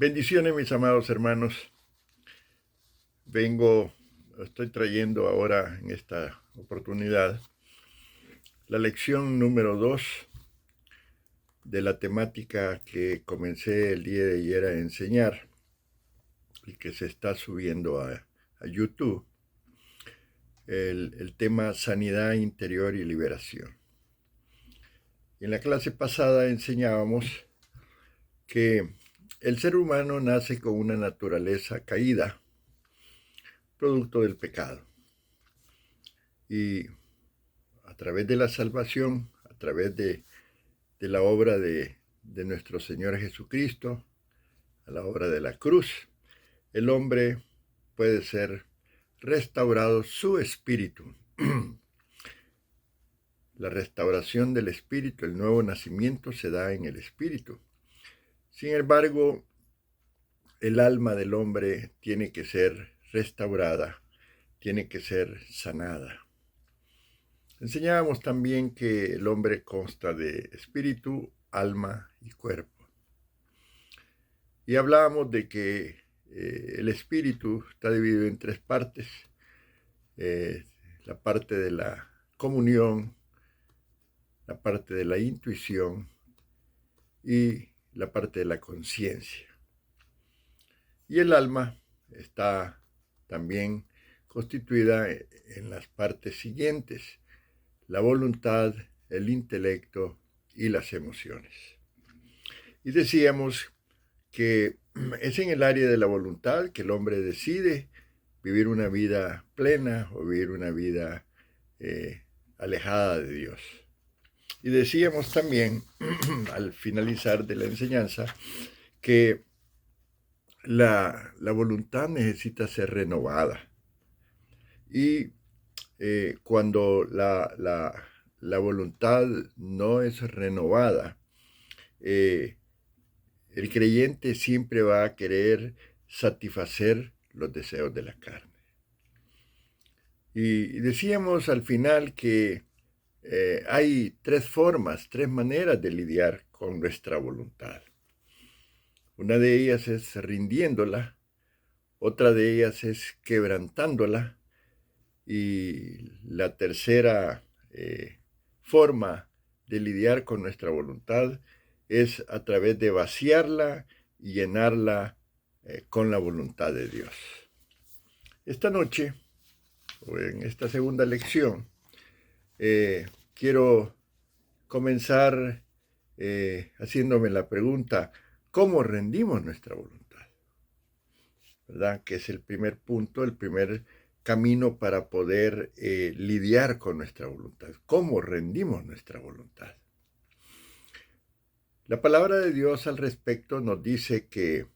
Bendiciones, mis amados hermanos. Estoy trayendo ahora en esta oportunidad la lección número 2 de la temática que comencé el día de ayer a enseñar y que se está subiendo a YouTube, el tema sanidad interior y liberación. En la clase pasada enseñábamos que el ser humano nace con una naturaleza caída, producto del pecado. Y a través de la salvación, a través de la obra de nuestro Señor Jesucristo, a la obra de la cruz, el hombre puede ser restaurado su espíritu. La restauración del espíritu, el nuevo nacimiento se da en el espíritu. Sin embargo, el alma del hombre tiene que ser restaurada, tiene que ser sanada. Enseñábamos también que el hombre consta de espíritu, alma y cuerpo. Y hablábamos de que el espíritu está dividido en tres partes. La parte de la comunión, la parte de la intuición y la parte de la conciencia. Y el alma está también constituida en las partes siguientes: la voluntad, el intelecto y las emociones. Y decíamos que es en el área de la voluntad que el hombre decide vivir una vida plena o vivir una vida alejada de Dios. Y decíamos también, al finalizar de la enseñanza, que la voluntad necesita ser renovada. Y cuando la voluntad no es renovada, el creyente siempre va a querer satisfacer los deseos de la carne. Y decíamos al final que hay tres maneras de lidiar con nuestra voluntad. Una de ellas es rindiéndola, otra de ellas es quebrantándola, y la tercera forma de lidiar con nuestra voluntad es a través de vaciarla y llenarla con la voluntad de Dios. Esta noche, o en esta segunda lección, quiero comenzar haciéndome la pregunta: ¿cómo rendimos nuestra voluntad? ¿Verdad? Que es el primer punto, el primer camino para poder lidiar con nuestra voluntad. ¿Cómo rendimos nuestra voluntad? La palabra de Dios al respecto nos dice que,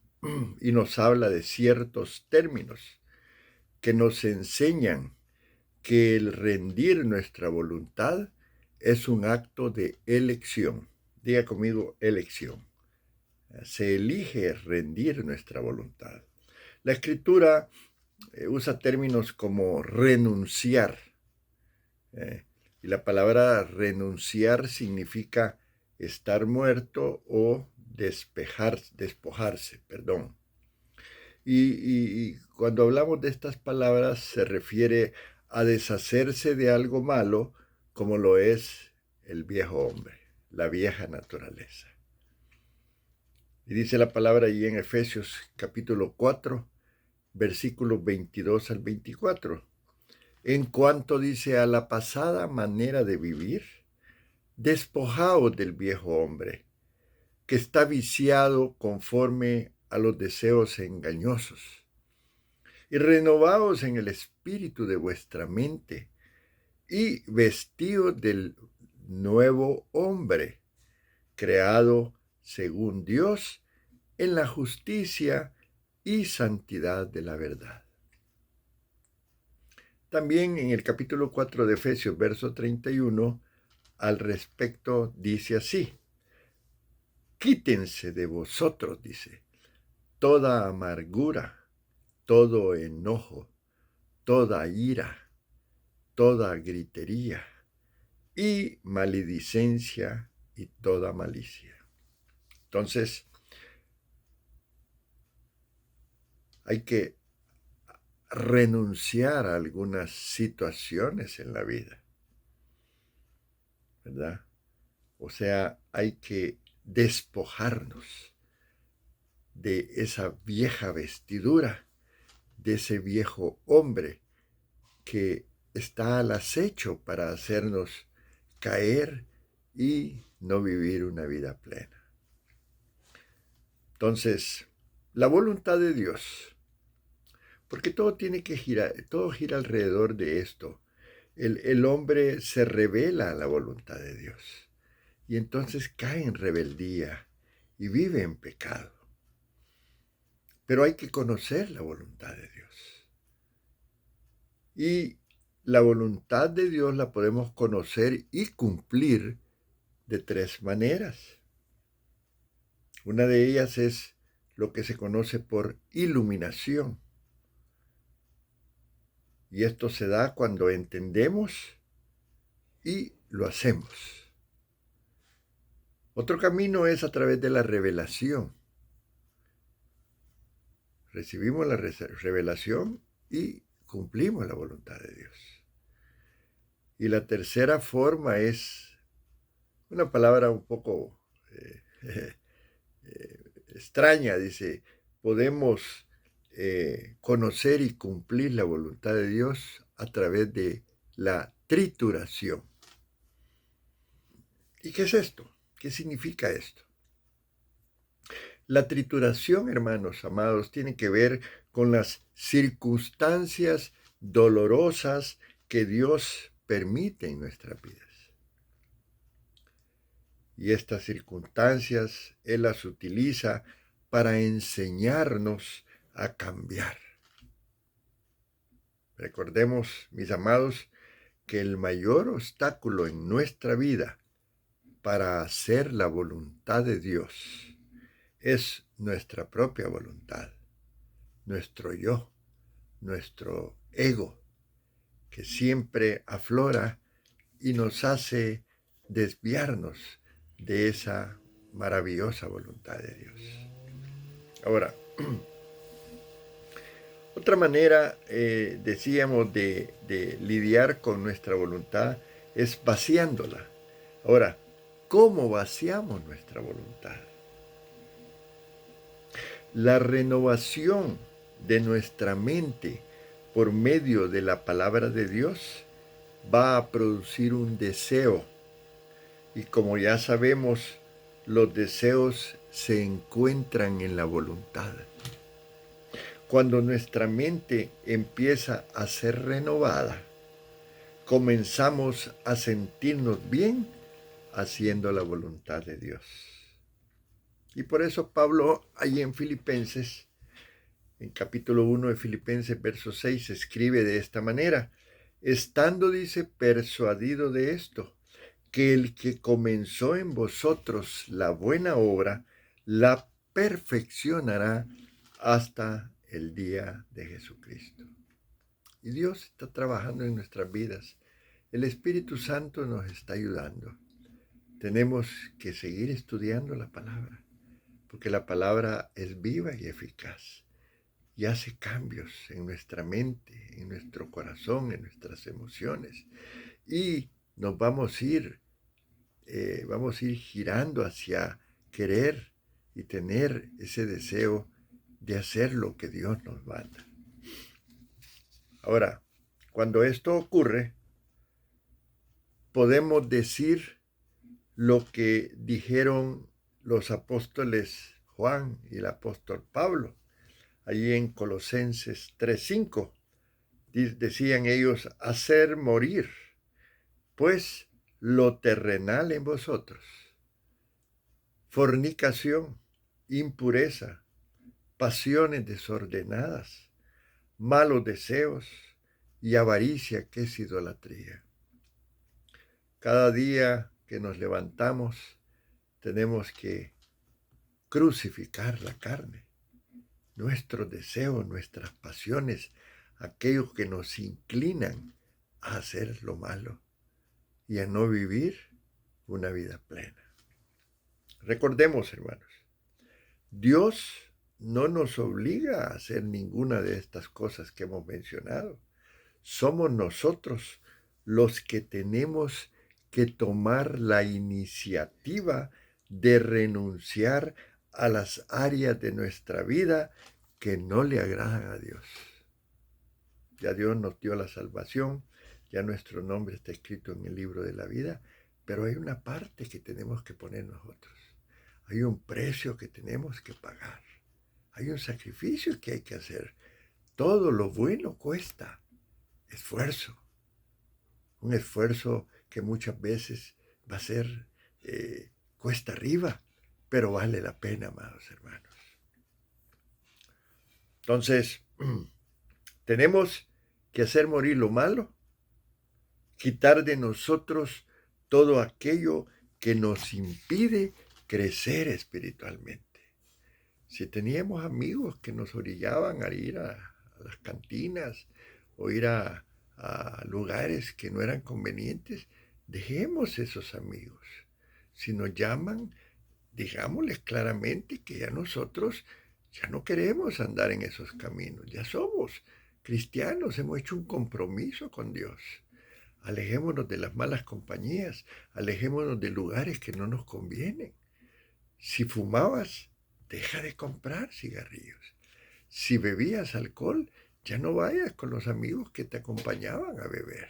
y nos habla de ciertos términos que nos enseñan que el rendir nuestra voluntad es un acto de elección. Diga conmigo: elección. Se elige rendir nuestra voluntad. La Escritura usa términos como renunciar. Y la palabra renunciar significa estar muerto o despojarse. Y cuando hablamos de estas palabras se refiere a deshacerse de algo malo, como lo es el viejo hombre, la vieja naturaleza. Y dice la palabra allí en Efesios capítulo 4, versículos 22 al 24. En cuanto dice a la pasada manera de vivir, despojaos del viejo hombre, que está viciado conforme a los deseos engañosos, y renovaos en el espíritu de vuestra mente, y vestíos del nuevo hombre, creado según Dios en la justicia y santidad de la verdad. También en el capítulo 4 de Efesios, verso 31, al respecto dice así: quítense de vosotros, dice, toda amargura, todo enojo, toda ira, toda gritería y maledicencia y toda malicia. Entonces, hay que renunciar a algunas situaciones en la vida, ¿verdad? O sea, hay que despojarnos de esa vieja vestidura, de ese viejo hombre que está al acecho para hacernos caer y no vivir una vida plena. Entonces, la voluntad de Dios, porque todo tiene que girar, todo gira alrededor de esto. El hombre se revela a la voluntad de Dios y entonces cae en rebeldía y vive en pecado. Pero hay que conocer la voluntad de Dios. Y la voluntad de Dios la podemos conocer y cumplir de tres maneras. Una de ellas es lo que se conoce por iluminación. Y esto se da cuando entendemos y lo hacemos. Otro camino es a través de la revelación. Recibimos la revelación y cumplimos la voluntad de Dios. Y la tercera forma es una palabra un poco extraña, dice, podemos conocer y cumplir la voluntad de Dios a través de la trituración. ¿Y qué es esto? ¿Qué significa esto? La trituración, hermanos amados, tiene que ver con las circunstancias dolorosas que Dios permite en nuestras vidas. Y estas circunstancias Él las utiliza para enseñarnos a cambiar. Recordemos, mis amados, que el mayor obstáculo en nuestra vida para hacer la voluntad de Dios es nuestra propia voluntad, nuestro yo, nuestro ego, que siempre aflora y nos hace desviarnos de esa maravillosa voluntad de Dios. Ahora, otra manera, decíamos, de lidiar con nuestra voluntad es vaciándola. Ahora, ¿cómo vaciamos nuestra voluntad? La renovación de nuestra mente por medio de la palabra de Dios va a producir un deseo. Y como ya sabemos, los deseos se encuentran en la voluntad. Cuando nuestra mente empieza a ser renovada, comenzamos a sentirnos bien haciendo la voluntad de Dios. Y por eso Pablo, allí en Filipenses, en capítulo 1 de Filipenses, verso 6, escribe de esta manera: estando, dice, persuadido de esto, que el que comenzó en vosotros la buena obra, la perfeccionará hasta el día de Jesucristo. Y Dios está trabajando en nuestras vidas. El Espíritu Santo nos está ayudando. Tenemos que seguir estudiando la palabra, porque la palabra es viva y eficaz y hace cambios en nuestra mente, en nuestro corazón, en nuestras emociones. Y nos vamos a ir girando hacia querer y tener ese deseo de hacer lo que Dios nos manda. Ahora, cuando esto ocurre, podemos decir lo que dijeron los apóstoles Juan y el apóstol Pablo, allí en Colosenses 3:5. Decían ellos: hacer morir, pues, lo terrenal en vosotros: fornicación, impureza, pasiones desordenadas, malos deseos y avaricia, que es idolatría. Cada día que nos levantamos tenemos que crucificar la carne, nuestros deseos, nuestras pasiones, aquellos que nos inclinan a hacer lo malo y a no vivir una vida plena. Recordemos, hermanos, Dios no nos obliga a hacer ninguna de estas cosas que hemos mencionado. Somos nosotros los que tenemos que tomar la iniciativa de renunciar a las áreas de nuestra vida que no le agradan a Dios. Ya Dios nos dio la salvación, ya nuestro nombre está escrito en el libro de la vida, pero hay una parte que tenemos que poner nosotros. Hay un precio que tenemos que pagar. Hay un sacrificio que hay que hacer. Todo lo bueno cuesta esfuerzo. Un esfuerzo que muchas veces va a ser cuesta arriba, pero vale la pena, amados hermanos. Entonces, tenemos que hacer morir lo malo, quitar de nosotros todo aquello que nos impide crecer espiritualmente. Si teníamos amigos que nos orillaban a ir a las cantinas o ir a lugares que no eran convenientes, dejemos esos amigos. Si nos llaman, digámosles claramente que ya nosotros ya no queremos andar en esos caminos, ya somos cristianos, hemos hecho un compromiso con Dios. Alejémonos de las malas compañías, alejémonos de lugares que no nos convienen. Si fumabas, deja de comprar cigarrillos. Si bebías alcohol, ya no vayas con los amigos que te acompañaban a beber.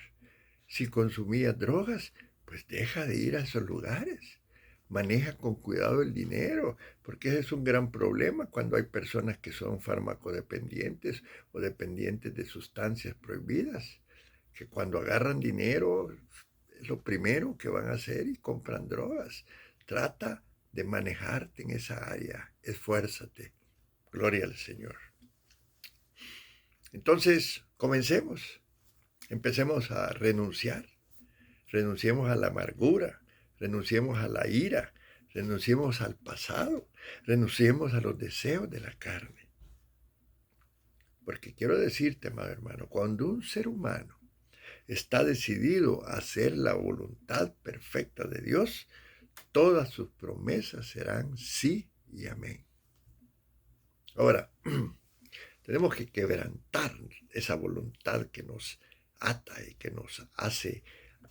Si consumías drogas, pues deja de ir a esos lugares. Maneja con cuidado el dinero, porque ese es un gran problema cuando hay personas que son farmacodependientes o dependientes de sustancias prohibidas, que cuando agarran dinero es lo primero que van a hacer y compran drogas. Trata de manejarte en esa área, esfuérzate. Gloria al Señor. Entonces, empecemos a renunciar. Renunciemos a la amargura, renunciemos a la ira, renunciemos al pasado, renunciemos a los deseos de la carne. Porque quiero decirte, amado hermano, cuando un ser humano está decidido a hacer la voluntad perfecta de Dios, todas sus promesas serán sí y amén. Ahora, tenemos que quebrantar esa voluntad que nos ata y que nos hace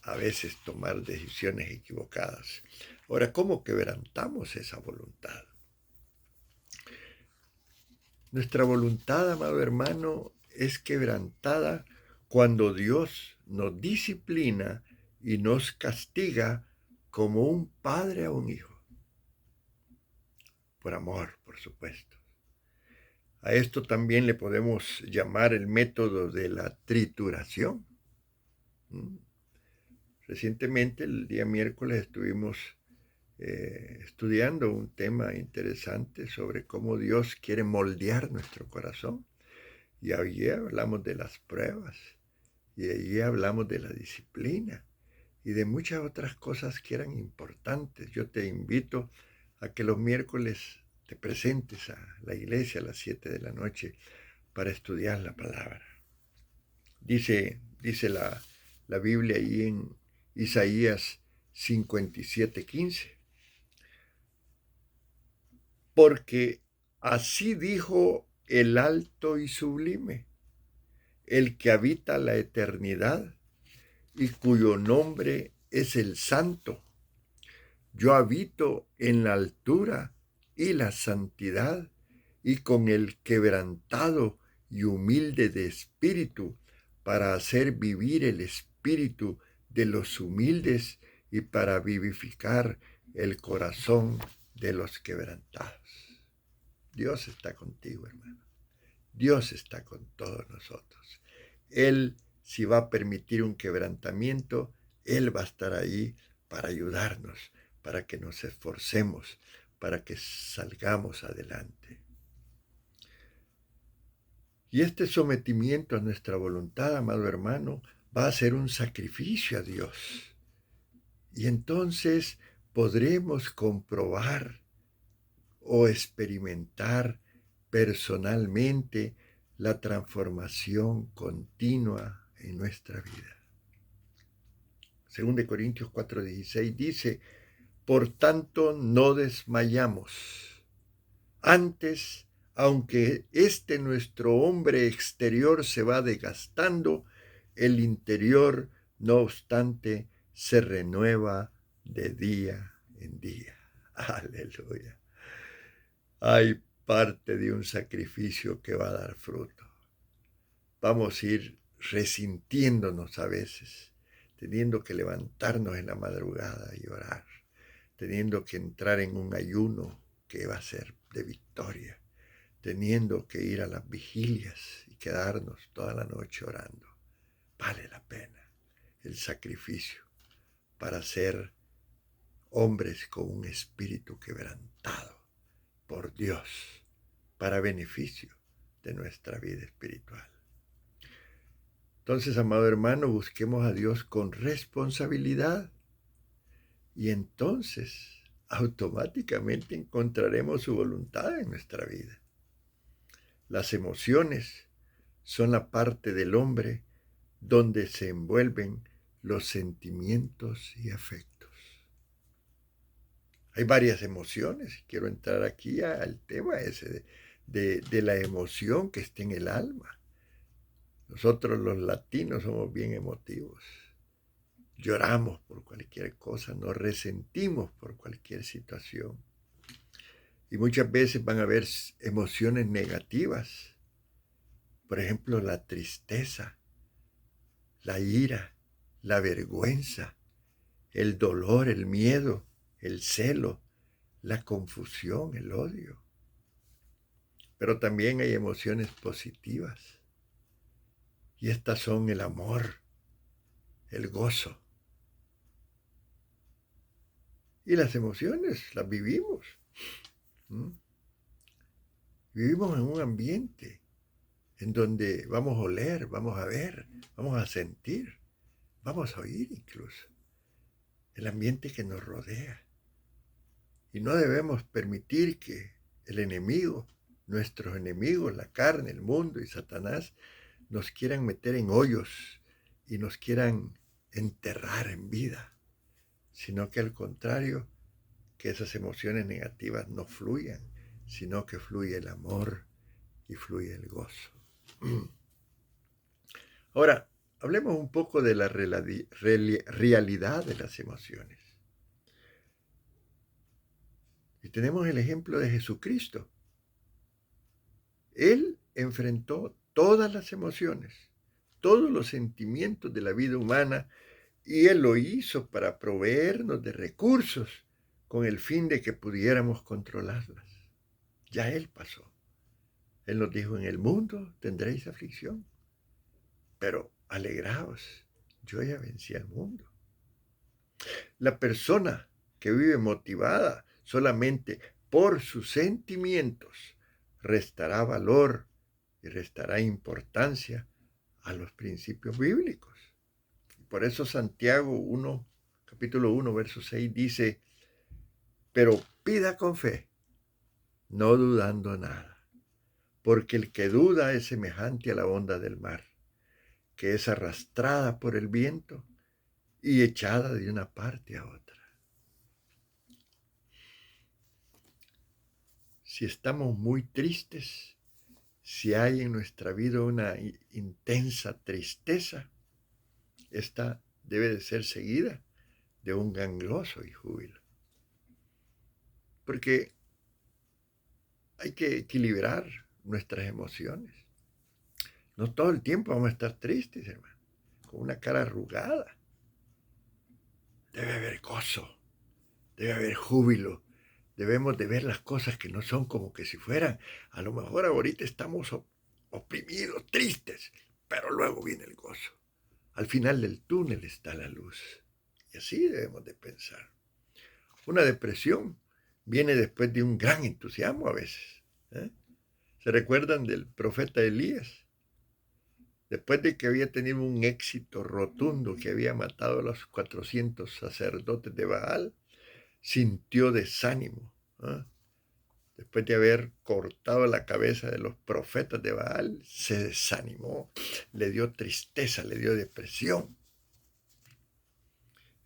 a veces tomar decisiones equivocadas. Ahora, ¿cómo quebrantamos esa voluntad? Nuestra voluntad, amado hermano, es quebrantada cuando Dios nos disciplina y nos castiga como un padre a un hijo. Por amor, por supuesto. A esto también le podemos llamar el método de la trituración. Recientemente, el día miércoles, estuvimos estudiando un tema interesante sobre cómo Dios quiere moldear nuestro corazón. Y allí hablamos de las pruebas, y allí hablamos de la disciplina y de muchas otras cosas que eran importantes. Yo te invito a que los miércoles te presentes a la iglesia a las 7 de la noche para estudiar la palabra. Dice la Biblia ahí en Isaías 57:15. Porque así dijo el alto y sublime, el que habita la eternidad y cuyo nombre es el Santo. Yo habito en la altura y la santidad, y con el quebrantado y humilde de espíritu, para hacer vivir el espíritu de los humildes y para vivificar el corazón de los quebrantados. Dios está contigo, hermano. Dios está con todos nosotros. Él, si va a permitir un quebrantamiento, Él va a estar ahí para ayudarnos, para que nos esforcemos, para que salgamos adelante. Y este sometimiento a nuestra voluntad, amado hermano, va a ser un sacrificio a Dios. Y entonces podremos comprobar o experimentar personalmente la transformación continua en nuestra vida. 2 Corintios 4:16 dice: por tanto no desmayamos, antes aunque nuestro hombre exterior se va desgastando, el interior, no obstante, se renueva de día en día. Aleluya. Hay parte de un sacrificio que va a dar fruto. Vamos a ir resintiéndonos a veces, teniendo que levantarnos en la madrugada y orar, teniendo que entrar en un ayuno que va a ser de victoria, teniendo que ir a las vigilias y quedarnos toda la noche orando. Vale la pena el sacrificio para ser hombres con un espíritu quebrantado por Dios, para beneficio de nuestra vida espiritual. Entonces, amado hermano, busquemos a Dios con responsabilidad y entonces automáticamente encontraremos su voluntad en nuestra vida. Las emociones son la parte del hombre donde se envuelven los sentimientos y afectos. Hay varias emociones. Quiero entrar aquí al tema ese de la emoción que está en el alma. Nosotros los latinos somos bien emotivos. Lloramos por cualquier cosa, nos resentimos por cualquier situación. Y muchas veces van a haber emociones negativas. Por ejemplo, la tristeza, la ira, la vergüenza, el dolor, el miedo, el celo, la confusión, el odio. Pero también hay emociones positivas. Y estas son el amor, el gozo. Y las emociones las vivimos. Vivimos en un ambiente en donde vamos a oler, vamos a ver, vamos a sentir, vamos a oír incluso. El ambiente que nos rodea. Y no debemos permitir que el enemigo, nuestros enemigos, la carne, el mundo y Satanás, nos quieran meter en hoyos y nos quieran enterrar en vida, sino que al contrario, que esas emociones negativas no fluyan, sino que fluye el amor y fluye el gozo. Ahora, hablemos un poco de la realidad de las emociones. Y tenemos el ejemplo de Jesucristo. Él enfrentó todas las emociones, todos los sentimientos de la vida humana, y Él lo hizo para proveernos de recursos con el fin de que pudiéramos controlarlas. Ya Él pasó. Él nos dijo, en el mundo tendréis aflicción, pero alegraos, yo ya vencí al mundo. La persona que vive motivada solamente por sus sentimientos restará valor y restará importancia a los principios bíblicos. Por eso Santiago 1, capítulo 1, verso 6 dice, pero pida con fe, no dudando nada, porque el que duda es semejante a la onda del mar, que es arrastrada por el viento y echada de una parte a otra. Si estamos muy tristes, si hay en nuestra vida una intensa tristeza, esta debe de ser seguida de un gran gozo y júbilo. Porque hay que equilibrar nuestras emociones. No todo el tiempo vamos a estar tristes, hermano, con una cara arrugada. Debe haber gozo, debe haber júbilo. Debemos de ver las cosas que no son como que si fueran. A lo mejor ahorita estamos oprimidos, tristes, pero luego viene el gozo. Al final del túnel está la luz. Y así debemos de pensar. Una depresión viene después de un gran entusiasmo a veces. ¿Se recuerdan del profeta Elías? Después de que había tenido un éxito rotundo, que había matado a los 400 sacerdotes de Baal, sintió desánimo. Después de haber cortado la cabeza de los profetas de Baal, se desanimó, le dio tristeza, le dio depresión.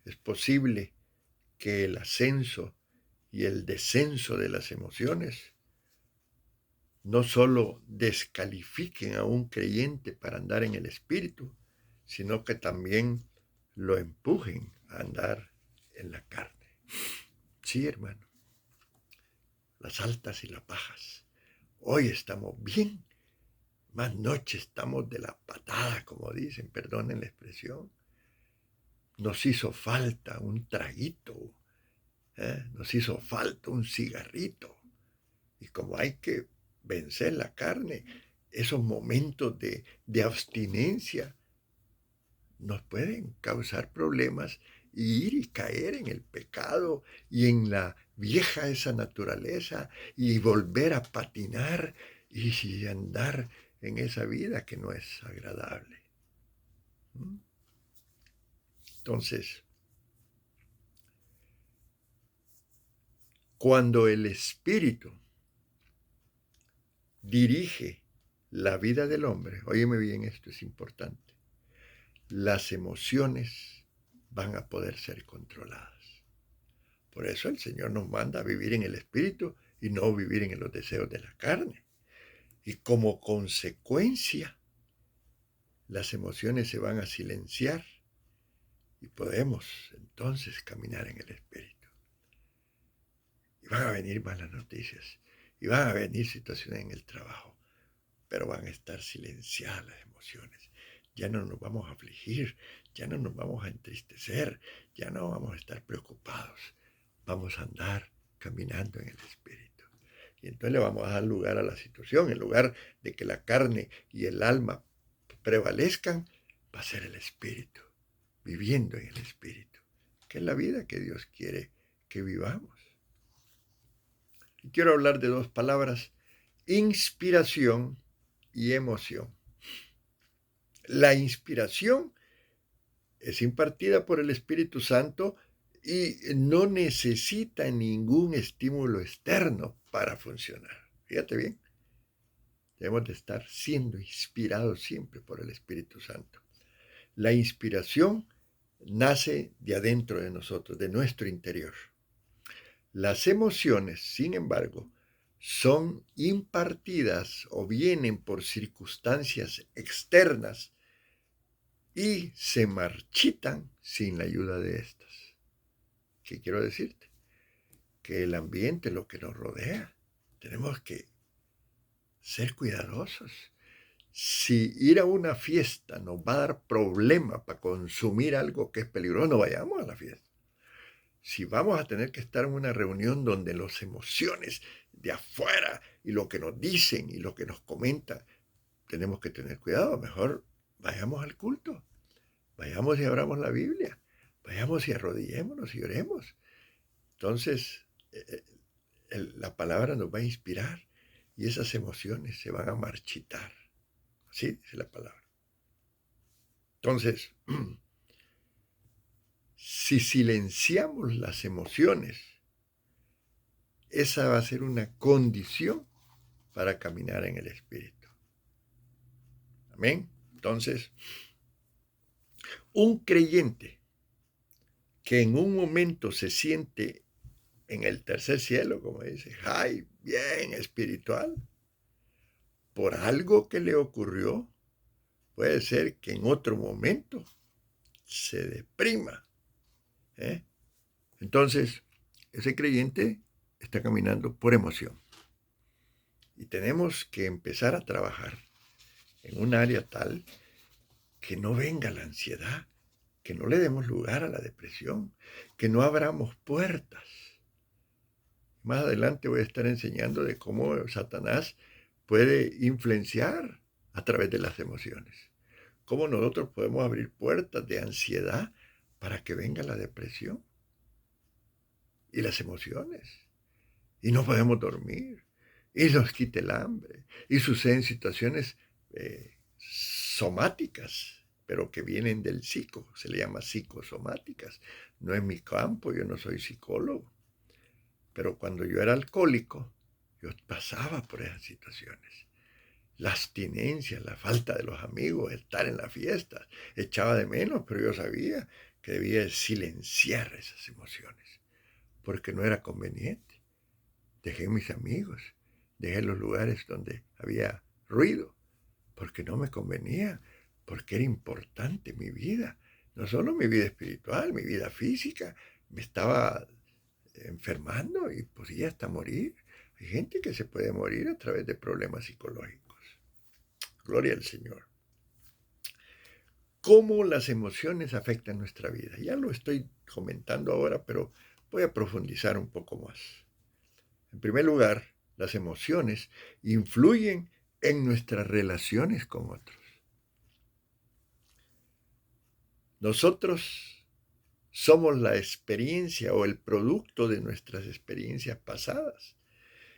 Es posible que el ascenso y el descenso de las emociones no solo descalifiquen a un creyente para andar en el Espíritu, sino que también lo empujen a andar en la carne. Sí, hermano, las altas y las bajas. Hoy estamos bien, más noche estamos de la patada, como dicen, perdonen la expresión. Nos hizo falta un traguito, nos hizo falta un cigarrito. Y como hay que vencer la carne, esos momentos de abstinencia nos pueden causar problemas y ir y caer en el pecado y en la vieja esa naturaleza y volver a patinar y andar en esa vida que no es agradable. Entonces, cuando el Espíritu dirige la vida del hombre, óyeme bien, esto es importante, las emociones van a poder ser controladas. Por eso el Señor nos manda a vivir en el Espíritu y no vivir en los deseos de la carne. Y como consecuencia, las emociones se van a silenciar y podemos entonces caminar en el Espíritu. Y van a venir malas noticias y van a venir situaciones en el trabajo, pero van a estar silenciadas las emociones. Ya no nos vamos a afligir, ya no nos vamos a entristecer, ya no vamos a estar preocupados. Vamos a andar caminando en el Espíritu. Y entonces le vamos a dar lugar a la situación. En lugar de que la carne y el alma prevalezcan, va a ser el Espíritu, viviendo en el Espíritu, que es la vida que Dios quiere que vivamos. Y quiero hablar de dos palabras: inspiración y emoción. La inspiración es impartida por el Espíritu Santo y no necesita ningún estímulo externo para funcionar. Fíjate bien, debemos de estar siendo inspirados siempre por el Espíritu Santo. La inspiración nace de adentro de nosotros, de nuestro interior. Las emociones, sin embargo, son impartidas o vienen por circunstancias externas y se marchitan sin la ayuda de estas. ¿Qué quiero decirte? Que el ambiente, lo que nos rodea, tenemos que ser cuidadosos. Si ir a una fiesta nos va a dar problema para consumir algo que es peligroso, no vayamos a la fiesta. Si vamos a tener que estar en una reunión donde las emociones de afuera y lo que nos dicen y lo que nos comentan, tenemos que tener cuidado. Mejor vayamos al culto, vayamos y abramos la Biblia, vayamos y arrodillémonos y oremos. Entonces, la palabra nos va a inspirar y esas emociones se van a marchitar. Así dice la palabra. Entonces, si silenciamos las emociones, esa va a ser una condición para caminar en el Espíritu. Amén. Entonces, un creyente que en un momento se siente en el tercer cielo, como dice, ay, bien espiritual, por algo que le ocurrió, puede ser que en otro momento se deprima. Entonces, ese creyente está caminando por emoción. Y tenemos que empezar a trabajar en un área tal que no venga la ansiedad, que no le demos lugar a la depresión, que no abramos puertas. Más adelante voy a estar enseñando de cómo Satanás puede influenciar a través de las emociones. Cómo nosotros podemos abrir puertas de ansiedad para que venga la depresión y las emociones. Y no podemos dormir. Y nos quite el hambre. Y suceden situaciones somáticas, pero que vienen del psico. Se le llama psicosomáticas. No es mi campo, yo no soy psicólogo. Pero cuando yo era alcohólico, yo pasaba por esas situaciones. La abstinencia, la falta de los amigos, estar en la fiesta, echaba de menos, pero yo sabía que debía silenciar esas emociones, porque no era conveniente. Dejé mis amigos, dejé los lugares donde había ruido, porque no me convenía, porque era importante mi vida, no solo mi vida espiritual, mi vida física, me estaba enfermando y podía hasta morir. Hay gente que se puede morir a través de problemas psicológicos. Gloria al Señor. ¿Cómo las emociones afectan nuestra vida? Ya lo estoy comentando ahora, pero voy a profundizar un poco más. En primer lugar, las emociones influyen en nuestras relaciones con otros. Nosotros somos la experiencia o el producto de nuestras experiencias pasadas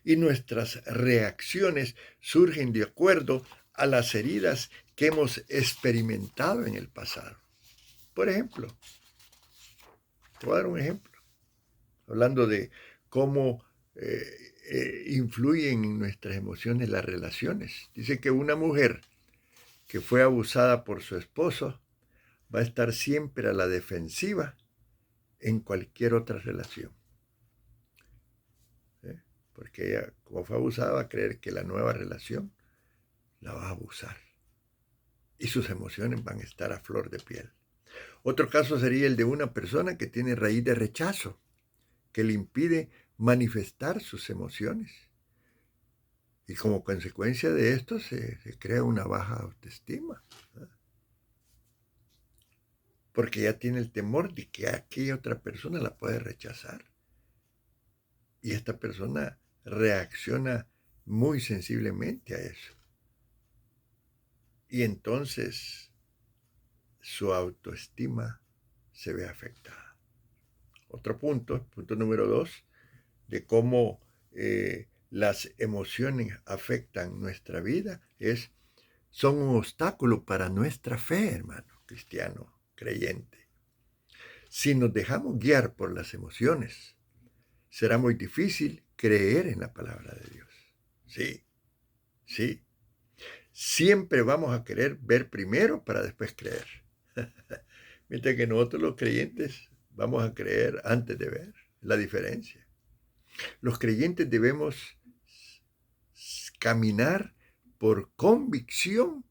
y nuestras reacciones surgen de acuerdo a las heridas que hemos experimentado en el pasado. Por ejemplo, te voy a dar un ejemplo, hablando de cómo influyen en nuestras emociones las relaciones. Dice que una mujer que fue abusada por su esposo va a estar siempre a la defensiva en cualquier otra relación. Porque ella, como fue abusada, va a creer que la nueva relación la va a abusar. Y sus emociones van a estar a flor de piel. Otro caso sería el de una persona que tiene raíz de rechazo, que le impide manifestar sus emociones. Y como consecuencia de esto se crea una baja autoestima. Porque ya tiene el temor de que aquella otra persona la puede rechazar. Y esta persona reacciona muy sensiblemente a eso. Y entonces su autoestima se ve afectada. Otro punto número 2, de cómo las emociones afectan nuestra vida, son un obstáculo para nuestra fe, hermano, cristiano, creyente. Si nos dejamos guiar por las emociones, será muy difícil creer en la palabra de Dios. Sí. Siempre vamos a querer ver primero para después creer. Mientras que nosotros los creyentes vamos a creer antes de ver la diferencia. Los creyentes debemos caminar por convicción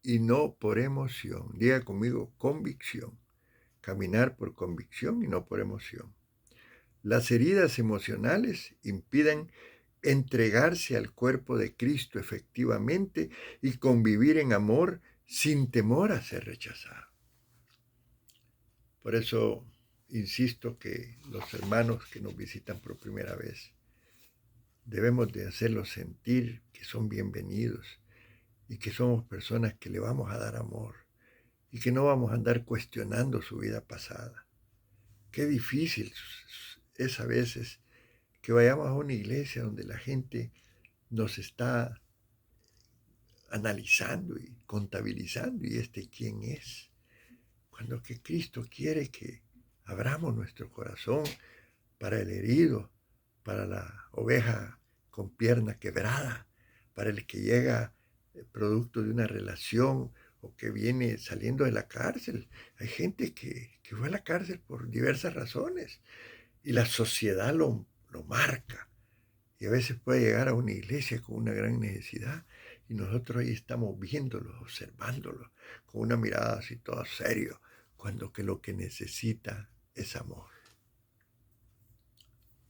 y no por emoción. Diga conmigo, convicción. Caminar por convicción y no por emoción. Las heridas emocionales impiden entregarse al cuerpo de Cristo efectivamente y convivir en amor sin temor a ser rechazado. Por eso insisto que los hermanos que nos visitan por primera vez debemos de hacerlos sentir que son bienvenidos y que somos personas que le vamos a dar amor y que no vamos a andar cuestionando su vida pasada. Qué difícil es a veces que vayamos a una iglesia donde la gente nos está analizando y contabilizando y quién es. Cuando que Cristo quiere que abramos nuestro corazón para el herido, para la oveja con pierna quebrada, para el que llega producto de una relación o que viene saliendo de la cárcel. Hay gente que fue a la cárcel por diversas razones y la sociedad lo marca. Y a veces puede llegar a una iglesia con una gran necesidad y nosotros ahí estamos viéndolo, observándolo, con una mirada así todo serio, cuando que lo que necesita es amor.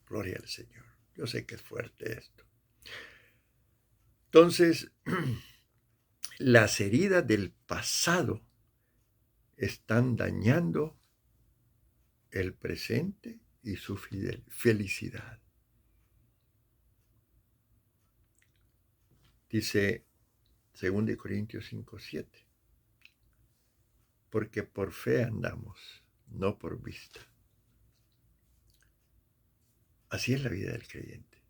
Gloria al Señor. Yo sé que es fuerte esto. Entonces, las heridas del pasado están dañando el presente y su felicidad. Dice 2 Corintios 5:7. Porque por fe andamos, no por vista. Así es la vida del creyente.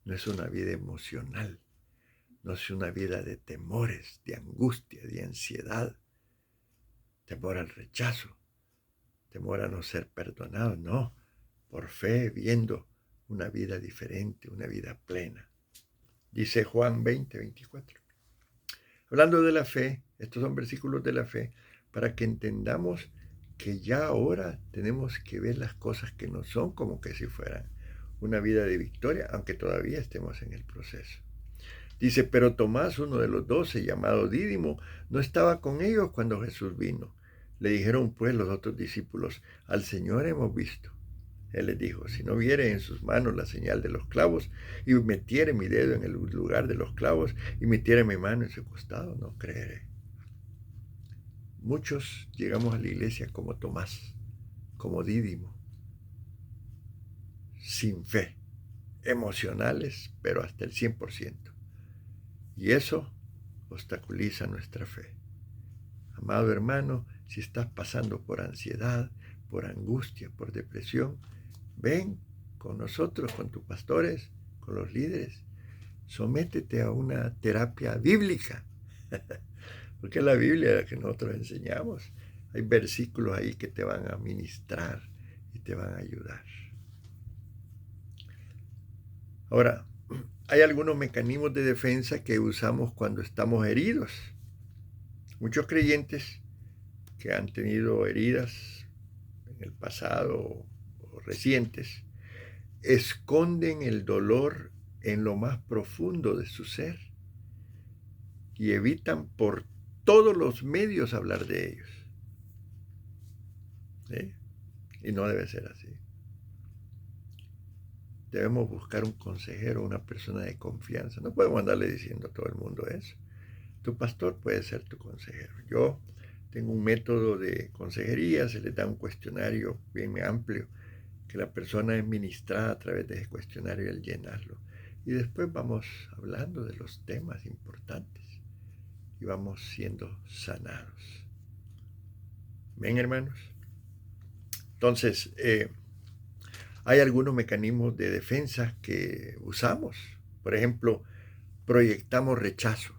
No es una vida emocional, no es una vida de temores, de angustia, de ansiedad, temor al rechazo, temor a no ser perdonado, no, por fe viendo una vida diferente, una vida plena. Dice Juan 20:24. Hablando de la fe, estos son versículos de la fe, para que entendamos que ya ahora tenemos que ver las cosas que no son como que si fueran. una vida de victoria, aunque todavía estemos en el proceso. Dice, pero Tomás, uno de los 12, llamado Dídimo, no estaba con ellos cuando Jesús vino. Le dijeron pues los otros discípulos, al Señor hemos visto. Él les dijo, si no viere en sus manos la señal de los clavos, y metiere mi dedo en el lugar de los clavos, y metiere mi mano en su costado, no creeré. Muchos llegamos a la iglesia como Tomás, como Dídimo, sin fe, emocionales, pero hasta el 100%. Y eso obstaculiza nuestra fe. Amado hermano, si estás pasando por ansiedad, por angustia, por depresión, ven con nosotros, con tus pastores, con los líderes. Sométete a una terapia bíblica, porque es la Biblia la que nosotros enseñamos. Hay versículos ahí que te van a ministrar y te van a ayudar. Ahora, hay algunos mecanismos de defensa que usamos cuando estamos heridos. Muchos creyentes que han tenido heridas en el pasado o recientes esconden el dolor en lo más profundo de su ser y evitan por todos los medios hablar de ellos. ¿Sí? Y no debe ser así. Debemos buscar un consejero, una persona de confianza. No podemos andarle diciendo a todo el mundo eso. Tu pastor puede ser tu consejero. Yo tengo un método de consejería, se le da un cuestionario bien amplio, que la persona es ministrada a través de ese cuestionario y al llenarlo. Y después vamos hablando de los temas importantes y vamos siendo sanados. ¿Ven, hermanos? Entonces, hay algunos mecanismos de defensa que usamos. Por ejemplo, proyectamos rechazo.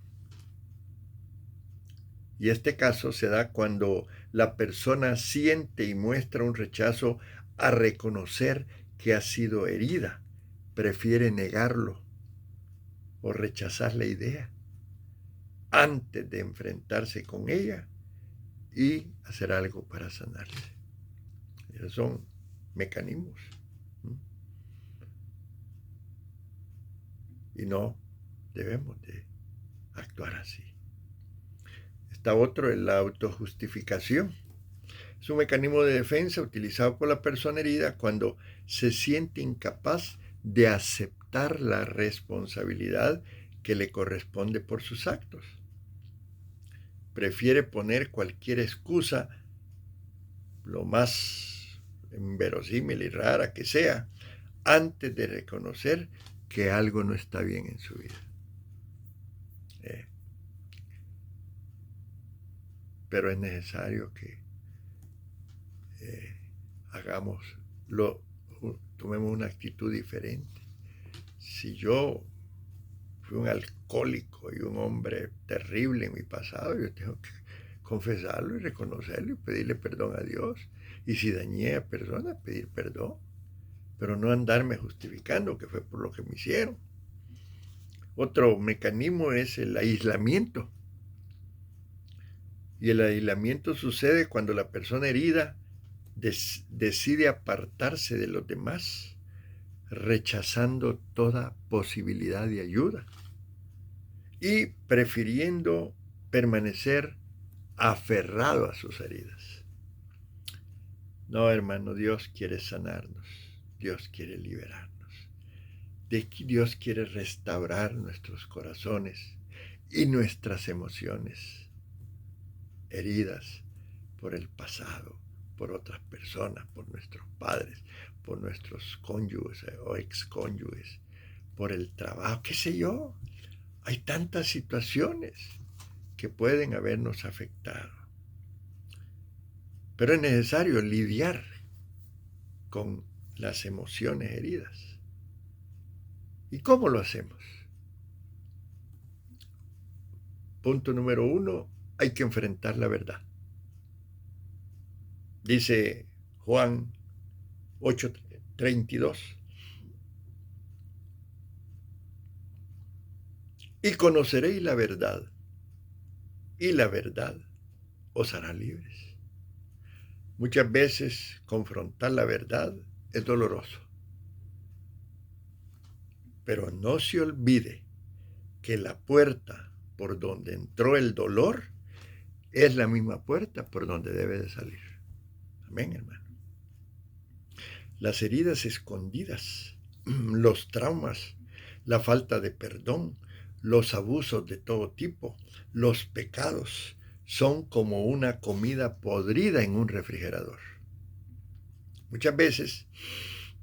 Y este caso se da cuando la persona siente y muestra un rechazo a reconocer que ha sido herida. Prefiere negarlo o rechazar la idea antes de enfrentarse con ella y hacer algo para sanarse. Esos son mecanismos. Y no debemos de actuar así. Está otro, es la autojustificación. Es un mecanismo de defensa utilizado por la persona herida cuando se siente incapaz de aceptar la responsabilidad que le corresponde por sus actos. Prefiere poner cualquier excusa, lo más inverosímil y rara que sea, antes de reconocer que algo no está bien en su vida. Pero es necesario que tomemos una actitud diferente. Si yo fui un alcohólico y un hombre terrible en mi pasado, yo tengo que confesarlo y reconocerlo y pedirle perdón a Dios. Y si dañé a personas, pedir perdón. Pero no andarme justificando que fue por lo que me hicieron. Otro mecanismo es el aislamiento. Y el aislamiento sucede cuando la persona herida decide apartarse de los demás, rechazando toda posibilidad de ayuda y prefiriendo permanecer aferrado a sus heridas. No, hermano, Dios quiere sanarnos, Dios quiere liberarnos, Dios quiere restaurar nuestros corazones y nuestras emociones heridas por el pasado, por otras personas, por nuestros padres, por nuestros cónyuges o excónyuges, por el trabajo, qué sé yo. Hay tantas situaciones que pueden habernos afectado. Pero es necesario lidiar con las emociones heridas. ¿Y cómo lo hacemos? Punto número 1, hay que enfrentar la verdad. Dice Juan 8:32. Y conoceréis la verdad, y la verdad os hará libres. Muchas veces confrontar la verdad es doloroso. Pero no se olvide que la puerta por donde entró el dolor es la misma puerta por donde debe de salir. Amén, hermano. Las heridas escondidas, los traumas, la falta de perdón, los abusos de todo tipo, los pecados, son como una comida podrida en un refrigerador. Muchas veces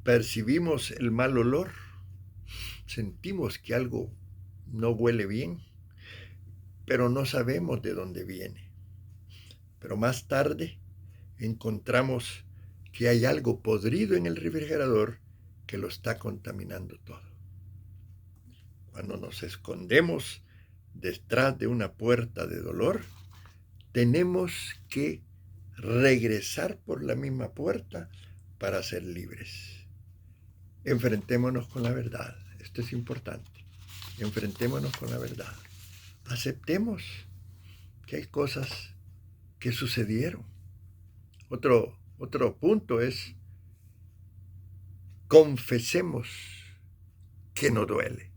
percibimos el mal olor, sentimos que algo no huele bien, pero no sabemos de dónde viene. Pero más tarde encontramos que hay algo podrido en el refrigerador que lo está contaminando todo. Cuando nos escondemos detrás de una puerta de dolor, tenemos que regresar por la misma puerta para ser libres. Enfrentémonos con la verdad. Esto es importante. Enfrentémonos con la verdad. Aceptemos que hay cosas que sucedieron. Otro punto es: confesemos que nos duele.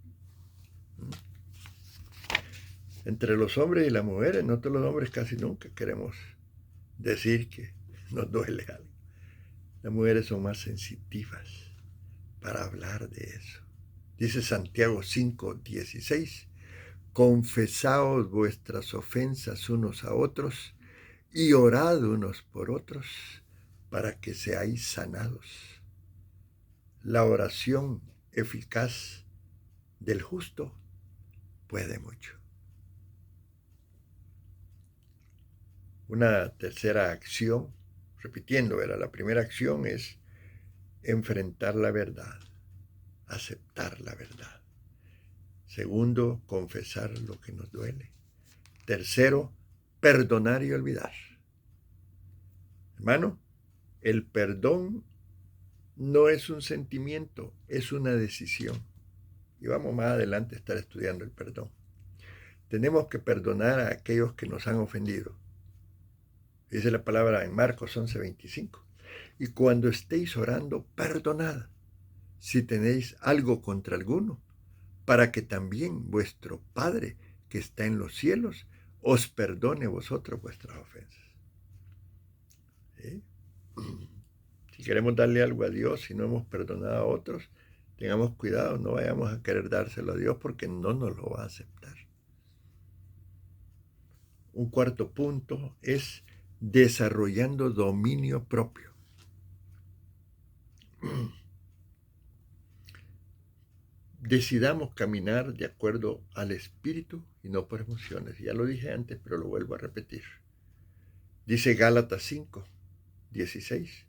Entre los hombres y las mujeres, nosotros los hombres casi nunca queremos decir que nos duele algo. Las mujeres son más sensitivas para hablar de eso. Dice Santiago 5:16, confesaos vuestras ofensas unos a otros y orad unos por otros para que seáis sanados. La oración eficaz del justo puede mucho. Una tercera acción, repitiendo, la primera acción es enfrentar la verdad, aceptar la verdad. Segundo, confesar lo que nos duele. Tercero, perdonar y olvidar. Hermano, el perdón no es un sentimiento, es una decisión. Y vamos más adelante a estar estudiando el perdón. Tenemos que perdonar a aquellos que nos han ofendido. Dice la palabra en Marcos 11:25. Y cuando estéis orando, perdonad si tenéis algo contra alguno, para que también vuestro Padre que está en los cielos os perdone vosotros vuestras ofensas. ¿Sí? Si queremos darle algo a Dios, si no hemos perdonado a otros, tengamos cuidado, no vayamos a querer dárselo a Dios porque no nos lo va a aceptar. Un cuarto punto es desarrollando dominio propio. Decidamos caminar de acuerdo al Espíritu y no por emociones. Ya lo dije antes, pero lo vuelvo a repetir. Dice Gálatas 5:16.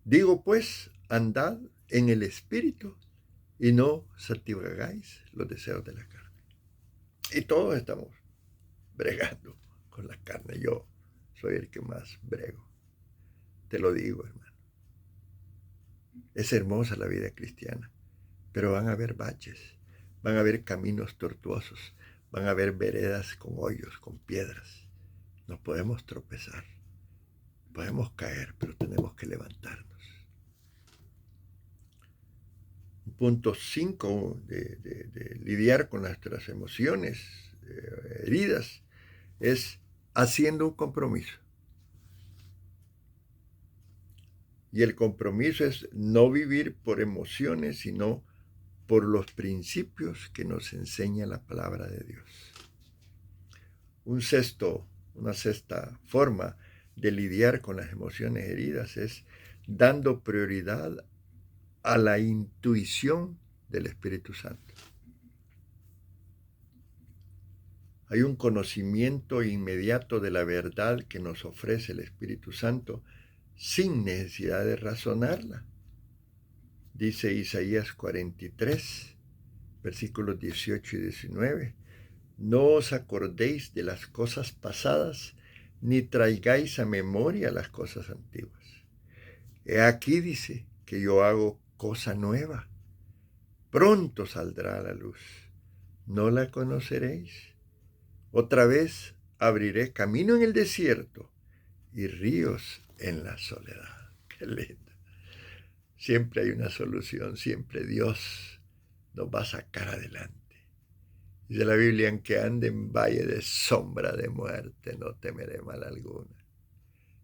Digo pues, andad en el Espíritu y no satisfagáis los deseos de la carne. Y todos estamos bregando con la carne. Yo soy el que más brego. Te lo digo, hermano. Es hermosa la vida cristiana, pero van a haber baches, van a haber caminos tortuosos, van a haber veredas con hoyos, con piedras. Nos podemos tropezar, podemos caer, pero tenemos que levantarnos. Punto 5 de lidiar con nuestras emociones heridas es haciendo un compromiso. Y el compromiso es no vivir por emociones, sino por los principios que nos enseña la palabra de Dios. Una sexta forma de lidiar con las emociones heridas es dando prioridad a la intuición del Espíritu Santo. Hay un conocimiento inmediato de la verdad que nos ofrece el Espíritu Santo sin necesidad de razonarla. Dice Isaías 43, versículos 18 y 19. No os acordéis de las cosas pasadas, ni traigáis a memoria las cosas antiguas. He aquí, dice, que yo hago cosa nueva. Pronto saldrá a la luz. ¿No la conoceréis? Otra vez abriré camino en el desierto y ríos en la soledad. Qué lindo. Siempre hay una solución, siempre Dios nos va a sacar adelante. Dice la Biblia, en que ande en valle de sombra de muerte, no temeré mal alguna.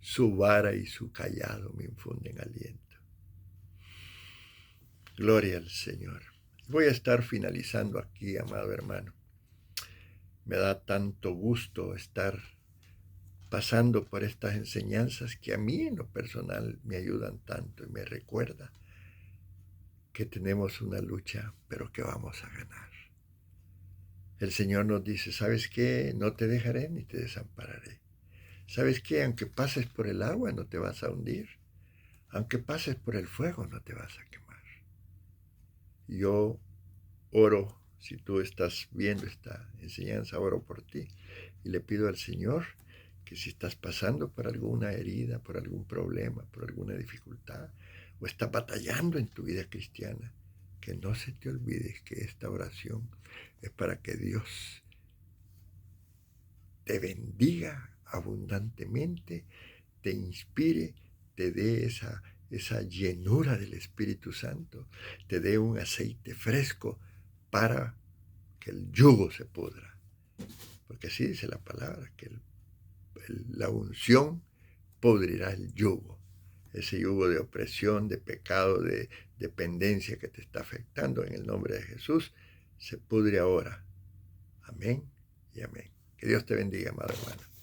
Su vara y su callado me infunden aliento. Gloria al Señor. Voy a estar finalizando aquí, amado hermano. Me da tanto gusto estar pasando por estas enseñanzas que a mí en lo personal me ayudan tanto y me recuerda que tenemos una lucha, pero que vamos a ganar. El Señor nos dice, ¿sabes qué? No te dejaré ni te desampararé. ¿Sabes qué? Aunque pases por el agua no te vas a hundir. Aunque pases por el fuego no te vas a quemar. Yo oro, si tú estás viendo esta enseñanza, oro por ti y le pido al Señor que si estás pasando por alguna herida, por algún problema, por alguna dificultad, o estás batallando en tu vida cristiana, que no se te olvide que esta oración es para que Dios te bendiga abundantemente, te inspire, te dé esa llenura del Espíritu Santo, te dé un aceite fresco para que el yugo se pudra. Porque así dice la palabra, que la unción pudrirá el yugo. Ese yugo de opresión, de pecado, de dependencia que te está afectando en el nombre de Jesús, se pudre ahora. Amén y amén. Que Dios te bendiga, amado hermano.